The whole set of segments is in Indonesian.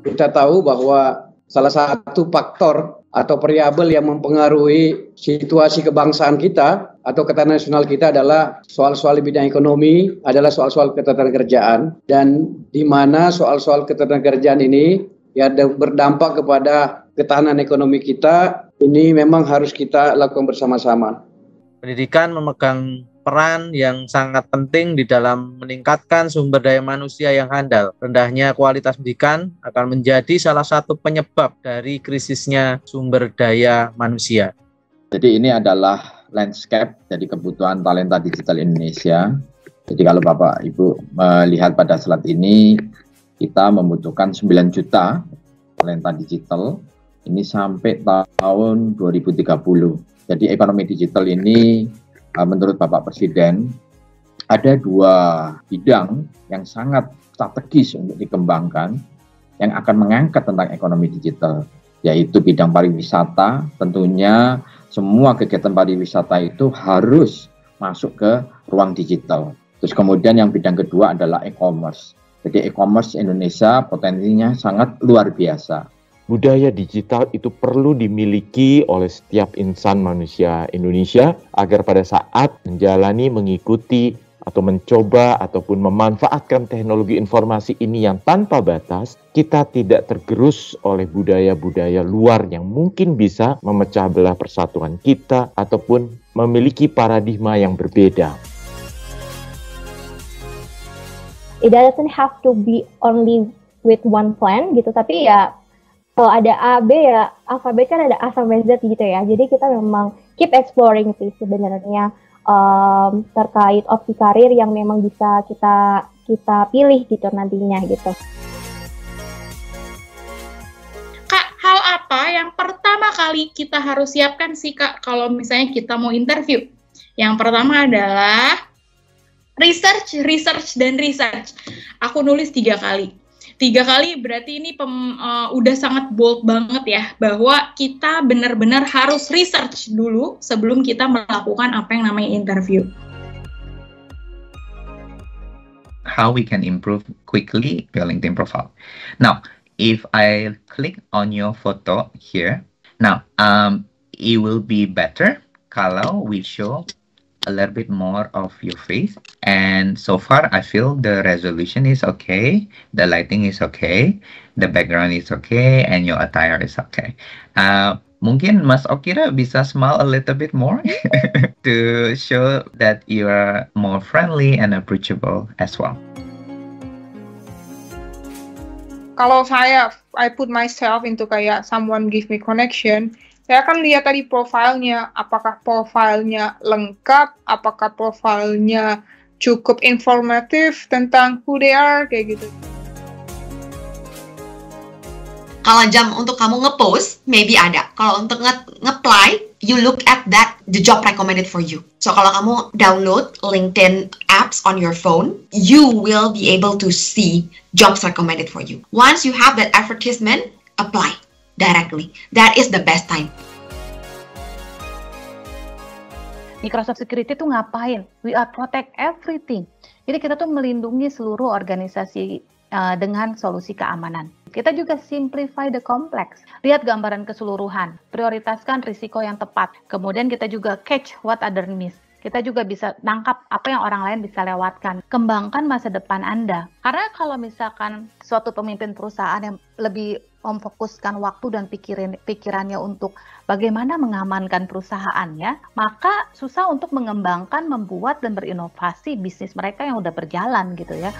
kita tahu bahwa salah satu faktor atau variabel yang mempengaruhi situasi kebangsaan kita atau ketahanan nasional kita adalah soal-soal di bidang ekonomi, adalah soal-soal ketenagakerjaan, dan di mana soal-soal ketenagakerjaan ini ya berdampak kepada ketahanan ekonomi kita. Ini memang harus kita lakukan bersama-sama. Pendidikan memegang peran yang sangat penting di dalam meningkatkan sumber daya manusia yang handal. Rendahnya kualitas pendidikan akan menjadi salah satu penyebab dari krisisnya sumber daya manusia. Jadi ini adalah landscape dari kebutuhan talenta digital Indonesia. Jadi kalau Bapak Ibu melihat pada slide ini, kita membutuhkan 9 juta talenta digital ini sampai tahun 2030. Jadi ekonomi digital ini menurut Bapak Presiden ada 2 bidang yang sangat strategis untuk dikembangkan yang akan mengangkat tentang ekonomi digital, yaitu bidang pariwisata. Tentunya semua kegiatan pariwisata itu harus masuk ke ruang digital. Terus kemudian yang bidang kedua adalah e-commerce. Jadi e-commerce Indonesia potensinya sangat luar biasa. Budaya digital itu perlu dimiliki oleh setiap insan manusia Indonesia agar pada saat menjalani, mengikuti, atau mencoba ataupun memanfaatkan teknologi informasi ini yang tanpa batas, kita tidak tergerus oleh budaya-budaya luar yang mungkin bisa memecah belah persatuan kita ataupun memiliki paradigma yang berbeda. It doesn't have to be only with one plan gitu, tapi ya kalau ada A, B ya, alfabet kan ada A sampai Z gitu ya. Jadi kita memang keep exploring sih sebenarnya terkait opsi karir yang memang bisa kita pilih gitu nantinya gitu. Kak, hal apa yang pertama kali kita harus siapkan sih Kak kalau misalnya kita mau interview? Yang pertama adalah research. Aku nulis 3 kali. 3 kali berarti ini udah sangat bold banget ya, bahwa kita benar-benar harus research dulu sebelum kita melakukan apa yang namanya interview. How we can improve quickly your LinkedIn profile. Now, if I click on your photo here, now it will be better kalau we show a little bit more of your face, and so far I feel the resolution is okay, the lighting is okay, the background is okay, and your attire is okay. Mungkin Mas Okira bisa smile a little bit more to show that you are more friendly and approachable as well. Kalau I put myself into kayak someone give me connection, saya akan lihat tadi profilnya, apakah profilnya lengkap, apakah profilnya cukup informatif tentang who they are, kayak gitu. Kalau jam untuk kamu nge-post, maybe ada. Kalau untuk nge-apply, you look at the job recommended for you. So kalau kamu download LinkedIn apps on your phone, you will be able to see jobs recommended for you. Once you have that advertisement, apply directly. That is the best time. Microsoft Security tuh ngapain? We are protect everything. Jadi kita tuh melindungi seluruh organisasi dengan solusi keamanan. Kita juga simplify the complex. Lihat gambaran keseluruhan, prioritaskan risiko yang tepat. Kemudian kita juga catch what other miss. Kita juga bisa nangkap apa yang orang lain bisa lewatkan. Kembangkan masa depan Anda. Karena kalau misalkan suatu pemimpin perusahaan yang lebih memfokuskan waktu dan pikirannya untuk bagaimana mengamankan perusahaannya, maka susah untuk mengembangkan, membuat, dan berinovasi bisnis mereka yang udah berjalan gitu ya.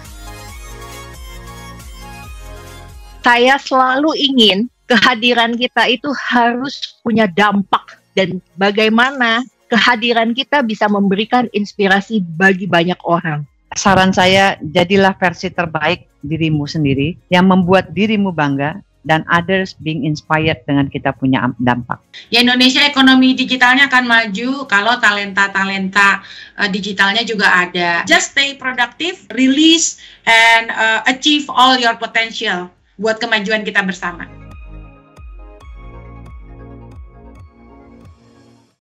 Saya selalu ingin kehadiran kita itu harus punya dampak, dan bagaimana kehadiran kita bisa memberikan inspirasi bagi banyak orang. Saran saya, jadilah versi terbaik dirimu sendiri yang membuat dirimu bangga dan others being inspired dengan kita punya dampak. Ya, Indonesia ekonomi digitalnya akan maju kalau talenta-talenta digitalnya juga ada. Just stay productive, release, and achieve all your potential buat kemajuan kita bersama.